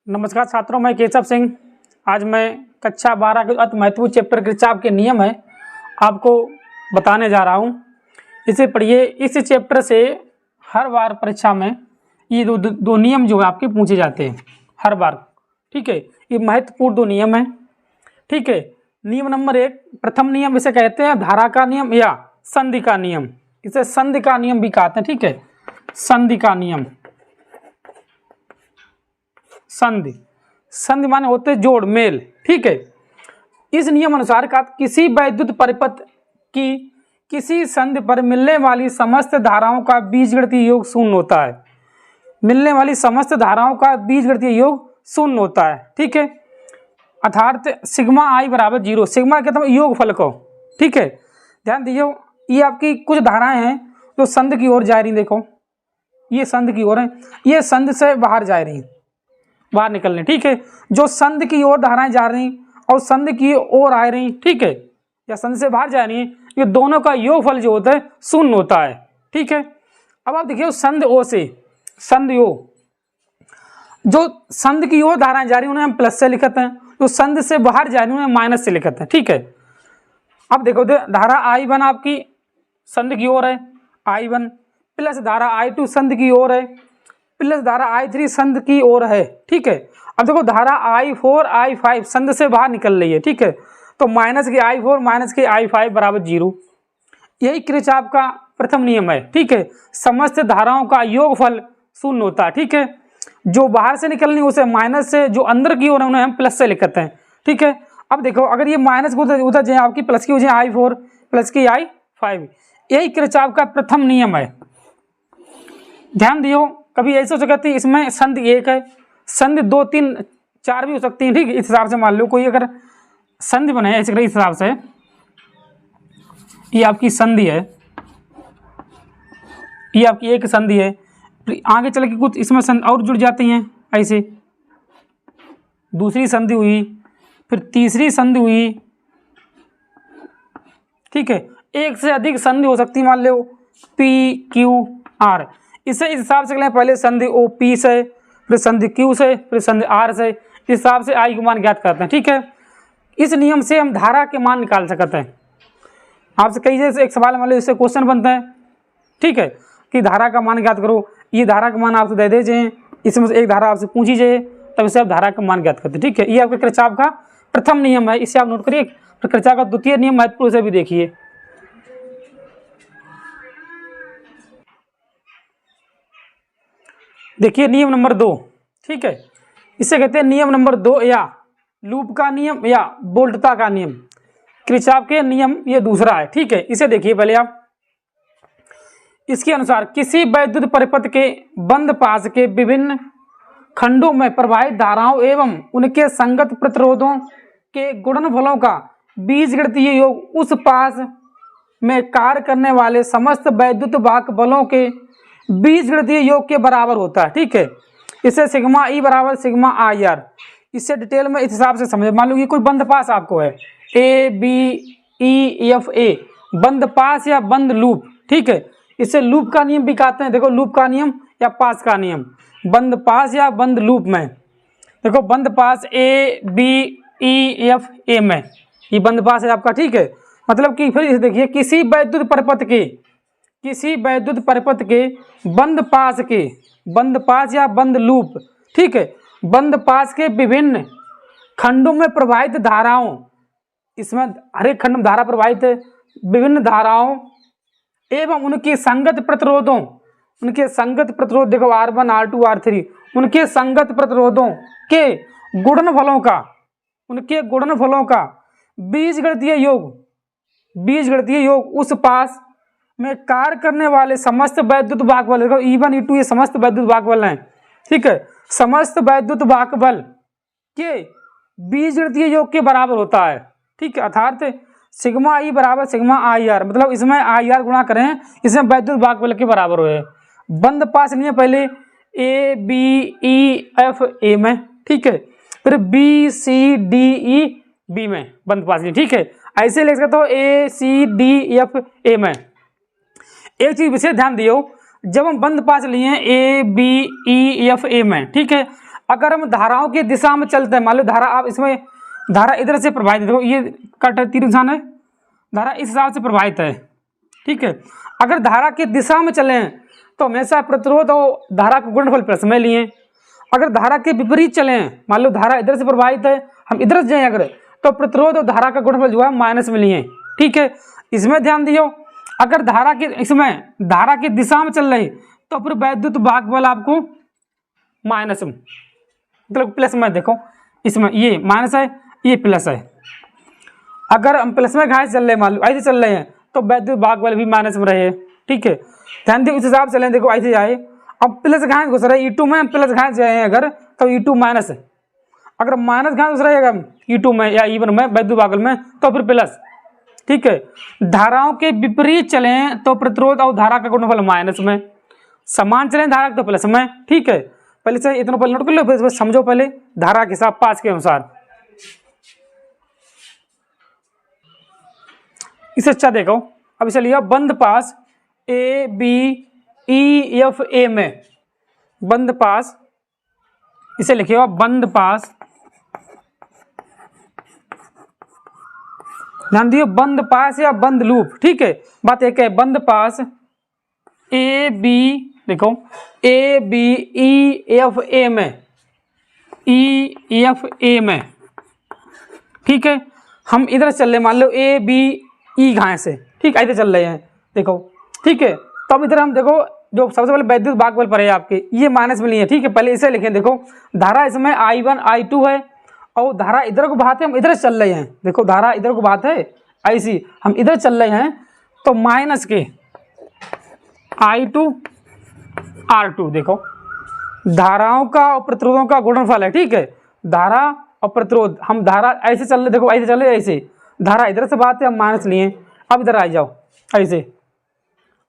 नमस्कार छात्रों, मैं केशव सिंह। आज मैं कक्षा 12 के अति महत्वपूर्ण चैप्टर किरचॉफ के नियम है आपको बताने जा रहा हूं। इसे पढ़िए। इस चैप्टर से हर बार परीक्षा में ये दो नियम जो है आपके पूछे जाते हैं हर बार। ठीक है, ये महत्वपूर्ण दो नियम है। ठीक है, नियम नंबर 1, प्रथम नियम इसे कहते हैं धारा का नियम या संधि का नियम। इसे संधि का नियम भी कहते हैं। ठीक है, संधि का नियम। संधि संधि माने होते जोड़, मेल। ठीक है, इस नियम अनुसार का किसी वैद्युत परिपथ की किसी संधि पर मिलने वाली समस्त धाराओं का बीजगणितीय योग शून्य होता है। मिलने वाली समस्त धाराओं का बीजगणितीय योग शून्य होता है। ठीक है, अर्थात सिग्मा आई बराबर 0। सिग्मा कहते हैं योगफल को। ठीक है, ध्यान दीजिए, ये आपकी कुछ धाराएं हैं जो संधि की ओर जा रही। देखो, ये संधि की ओर है, ये संधि से बाहर जा रही, बाहर निकलने। ठीक है, जो संधि की ओर धाराएं जा रही और संधि की ओर आ रही, ठीक है, या संधि से बाहर जा रही है, ये दोनों का योगफल जो होता है शून्य होता है। ठीक है, अब आप देखिए संधि ओ से संधि ओ, जो संधि की ओर धाराएं जा रही उन्हें हम प्लस से लिखते हैं, जो संधि से बाहर जा रही उन्हें माइनस से लिखते हैं। ठीक है, अब देखो धारा I1 आपकी संधि की ओर है, I1 प्लस धारा I2 संधि की ओर है, प्लस धारा I3 संधि की ओर है। ठीक है, अब देखो धारा I4 I5 संधि से बाहर निकल रही है। ठीक है, तो माइनस के I4 माइनस के I5 बराबर 0। यही किरचॉफ का प्रथम नियम है। ठीक है, समस्त धाराओं का योगफल शून्य होता है। ठीक है, जो बाहर से निकलनी उसे माइनस से, जो अंदर की ओर है उन्हें हम प्लस से लिखते हैं। ठीक है, अब देखो अगर ये माइनस को उधर जाए आपकी प्लस की हो जाए I4 प्लस की I5। यही किरचॉफ का प्रथम नियम है। ध्यान दियो, कभी ऐसे हो सकती है इसमें संधि 1 है, संधि 2 3 4 भी हो सकती है। ठीक है, इस हिसाब से मान लो कोई अगर संधि बने ऐसे इस हिसाब से, ये आपकी संधि है, ये आपकी एक संधि है, आगे चल के कुछ इसमें संधि और जुड़ जाती हैं। ऐसे दूसरी संधि हुई, फिर तीसरी संधि हुई। ठीक है, एक से अधिक संधि हो सकती है, मान लो PQR। इसे इस हिसाब से लें, पहले संधि OP से, फिर संधि Q से, फिर संधि R से, इस हिसाब से I का मान ज्ञात करते हैं। ठीक है, इस नियम से हम धारा के मान निकाल सकते हैं। आपसे कई जैसे एक सवाल मान लो, इससे क्वेश्चन बनता है। ठीक है, कि धारा का मान ज्ञात करो, ये धारा का मान आपसे दे दीजिए, इसमें से एक धारा आपसे पूछी जाए, तब इसे आप धारा का मान ज्ञात करते हैं। ठीक है, ये आपके किरचॉफ का प्रथम नियम है, इसे आप नोट करिए। फिर किरचॉफ का द्वितीय नियम महत्वपूर्ण, से भी देखिए। देखिए नियम नंबर 2। ठीक है, इसे कहते हैं नियम नंबर 2 या लूप का नियम या वोल्टता का नियम। किरचॉफ के नियम ये दूसरा है। ठीक है, इसे देखिए पहले आप। इसके अनुसार किसी वैद्युत परिपथ के बंद पास के विभिन्न खंडों में प्रवाहित धाराओं एवं उनके संगत प्रतिरोधों के गुणनफलों का बीजगणितीय योग उस पास में कार्य करने वाले समस्त वैद्युत वाहक बलों के बीजगणितीय योग के बराबर होता है। ठीक है, इसे सिग्मा ई बराबर सिग्मा IR। इससे डिटेल में इस हिसाब से समझे। मान लो कि कोई बंद पास आपको है ABEFA, बंद पास या बंद लूप। ठीक है, इसे लूप का नियम भी कहते हैं। देखो लूप का नियम या पास का नियम, बंद पास या बंद लूप में। देखो बंद पास ABEFA में, ये बंद पास है आपका। ठीक है, मतलब कि फिर इसे देखिए, किसी वैद्युत परिपथ के बंद पास के, बंद पास या बंद लूप, ठीक है, बंद पास के विभिन्न खंडों में प्रवाहित धाराओं, इसमें हर एक खंड में धारा प्रवाहित है, विभिन्न धाराओं एवं उनके संगत प्रतिरोधों, देखो R1 R2 R3, उनके संगत प्रतिरोधों के गुणनफलों का बीजगणितीय योग उस पास में कार्य करने वाले समस्त वैद्युत वाहक बल, देखो E1 E2 ये समस्त वैद्युत वाहक बल हैं। ठीक है, समस्त वैद्युत वाहक बल के बीजगणितीय योग के बराबर होता है। ठीक है, अर्थात सिग्मा ई बराबर सिग्मा IR, मतलब इसमें IR गुणा करें, इसमें वैद्युत वाहक बल के बराबर हुए। बंद पास लिए पहले ABEFA में। ठीक है, फिर BCDEB में बंद पास लिए। ठीक है, ऐसे लिख सकते हो ACDFA में। एक चीज विशेष ध्यान दियो, जब हम बंद पास लिए ABEFA में, ठीक है, अगर हम धाराओं की दिशा में चलते हैं, मान लो धारा, आप इसमें धारा इधर से प्रवाहित है, देखो ये कट है, तीर निशान है, धारा इस हिसाब से प्रवाहित है, ठीक है। अगर धारा की दिशा में चले तो हमेशा प्रतिरोध और धारा का गुणनफल प्लस में लिए। अगर धारा के विपरीत चले, मान लो धारा इधर से प्रवाहित है, हम इधर से जाएं अगर, तो प्रतिरोध और धारा का गुणनफल जो है माइनस में लिए, ठीक है। इसमें ध्यान दियो, अगर धारा की इसमें धारा की दिशा में चल रही तो फिर वैद्युत भागबल आपको माइनस में, मतलब प्लस में, देखो इसमें ये माइनस है, ये प्लस है। अगर हम प्लस में घास चल रहे हैं, मान लो ऐसे चल रहे हैं, तो वैद्युत भागबल भी माइनस में रहे, ठीक है। ध्यान दियो, इस हिसाब से चलें, देखो ऐसे जाए, अब प्लस घास घुस रहा है E2 में, प्लस घास जाए अगर, तो E2 माइनस है। अगर माइनस घास घुस रहेगा E2 में या E1 में वैद्युत भागबल में, तो फिर प्लस, ठीक है। धाराओं के विपरीत चलें तो प्रतिरोध और धारा का गुणनफल माइनस में, समान चलें धारा तो प्लस में, ठीक है। पहले से इतना पहले नोट कर लो, फिर समझो पहले धारा के साथ पास के अनुसार। इसे अच्छा देखो, अब चलिए बंद पास ABEFA में, बंद पास, इसे लिखिए बंद पास, ध्यान दियो, बंद पास या बंद लूप, ठीक है। बात एक है, बंद पास देखो ABEFA में, EFA में, ठीक है। हम इधर चल रहे, मान लो ABE घास है, ठीक है, इधर चल रहे हैं, देखो, ठीक है। तो अब इधर हम देखो, जो सबसे पहले वैद्युत भागबल पर है आपके, ये माइनस में लिए, ठीक है। पहले इसे लिखें, देखो धारा इसमें I1 I2 है, और धारा इधर को बहाते हम इधर चल रहे हैं, देखो धारा इधर को बहाते है, ऐसी हम इधर चल रहे हैं, तो माइनस के I2 R2, देखो धाराओं का और प्रतिरोधों का गुणनफल है, ठीक है। धारा और प्रतिरोध, हम धारा ऐसे चल रहे, देखो ऐसे चल रहे, ऐसे धारा इधर से बहाते हम माइनस लिए, अब इधर आ जाओ ऐसे,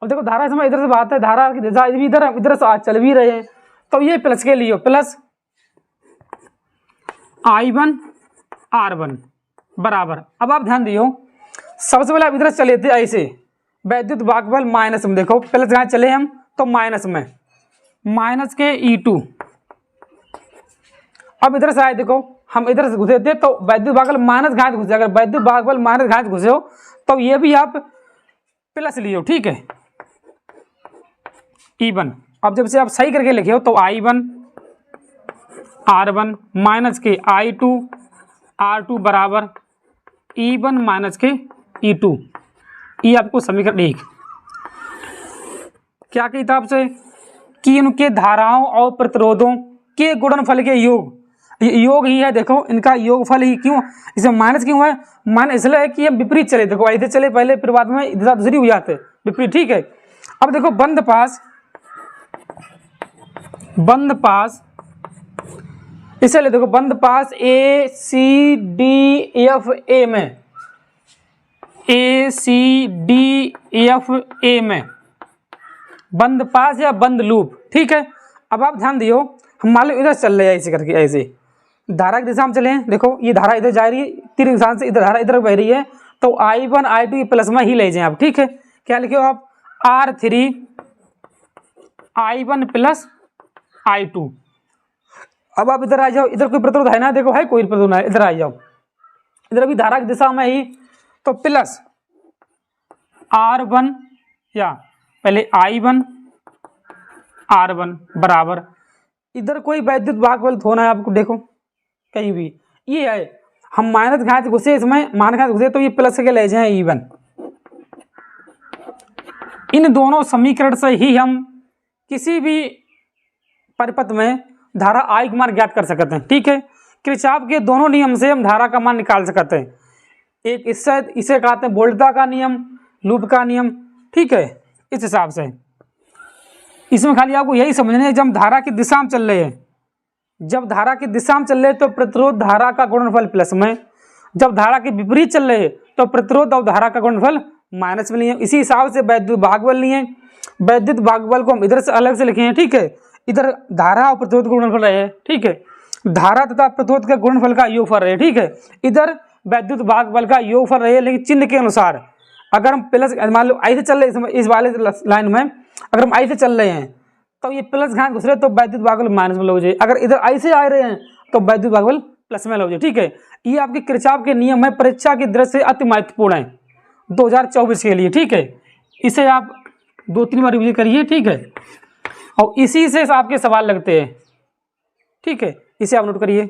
अब देखो धारा इसमें इधर से बहाते है, धारा की दिशा इधर से आज चल भी रहे हैं, तो ये प्लस के लिए प्लस I1 R1 बराबर। अब आप ध्यान दियो, सबसे पहले आप इधर चले थे ऐसे, वैद्युत भागबल माइनस में, देखो प्लस जहाँ चले हम तो माइनस में, माइनस के E2। अब इधर से आए, देखो हम इधर से घुसे थे, तो वैद्युत भागबल माइनस घात घुसे, अगर वैद्युत भागबल माइनस घात घुसे हो तो ये भी आप प्लस लियो, ठीक है, E1। अब जब से आप सही करके लिखे हो, तो I1 R1 माइनस के I2 R2 बराबर E1 माइनस के E2। ये आपको समीकरण 1 क्या किताब से, कि उनके धाराओं और प्रतिरोधों के गुणनफल के योग, योग ही है, देखो इनका योगफल ही, क्यों इसमें माइनस क्यों है, माइनस इसलिए है कि हम विपरीत चले, देखो ऐसे चले पहले, फिर बाद में दिशा दूसरी हो जाते विपरीत, ठीक है। अब देखो बंद पास इसलिए देखो बंद पास ACDFA में, ACDFA में बंद पास या बंद लूप, ठीक है। अब आप ध्यान दियो, हम मान लो इधर चल रहे हैं ऐसे करके, ऐसे धारा की दिशा में चले हैं, देखो ये धारा इधर जा रही है, तीर निशान से इधर धारा इधर बह रही है, तो I1 I2 प्लस में ही ले जाएं आप, ठीक है। क्या लिखे हो आप, R3 I1 प्लस I2। अब आप इधर आ जाओ, इधर कोई प्रतिरोध है ना, देखो है कोई प्रतिरोध है, इधर आ जाओ, इधर भी धारा की दिशा में ही, तो प्लस R1 या पहले I1 R1 बराबर, इधर कोई वैद्युत भागबल होना है आपको, देखो कहीं भी ये है, हम माइनस घात घुसे इसमें, माइनस घात घुसे तो ये प्लस के ले जाए E1। इन दोनों समीकरण से ही हम किसी भी परिपथ में धारा I का मान ज्ञात कर सकते हैं, ठीक है। किरचॉफ के दोनों नियम से हम धारा का मान निकाल सकते हैं, एक इसे कहते हैं वोल्टता का नियम, लूप का नियम, ठीक है। इस हिसाब से इसमें खाली आपको यही समझना है, जब हम धारा की दिशा में चल रहे हैं, जब धारा की दिशा में चल रहे हैं तो प्रतिरोध धारा का गुणनफल प्लस में, जब धारा के विपरीत चल रहे हैं तो प्रतिरोध और धारा का गुणनफल माइनस में लिए। इसी हिसाब से वैद्युत भागबल लिए, वैद्युत भागबल को हम इधर से अलग से लिखे हैं, ठीक है। इधर धारा और प्रतिरोध का गुणनफल रहे, ठीक है, धारा तथा प्रतिरोध के गुणनफल का योगफल रहे, ठीक है। इधर वैद्युत भागबल का योगफल रहे, लेकिन चिन्ह के अनुसार। अगर हम प्लस, मान लो ऐसे चल रहे इस वाले लाइन में, अगर हम ऐसे चल रहे हैं तो ये प्लस घात घुस रहे तो वैद्युत भागफल माइनस में हो जाए, अगर इधर ऐसे आ रहे हैं तो वैद्युत भागफल प्लस में हो जाए। ठीक है, ये आपके किरचॉफ के नियम है, परीक्षा की दृष्टि से अति महत्वपूर्ण है 2024 के लिए। ठीक है, इसे आप 2-3 बार रिवीजन करिए। ठीक है, और इसी से आपके सवाल लगते हैं। ठीक है, इसे आप नोट करिए।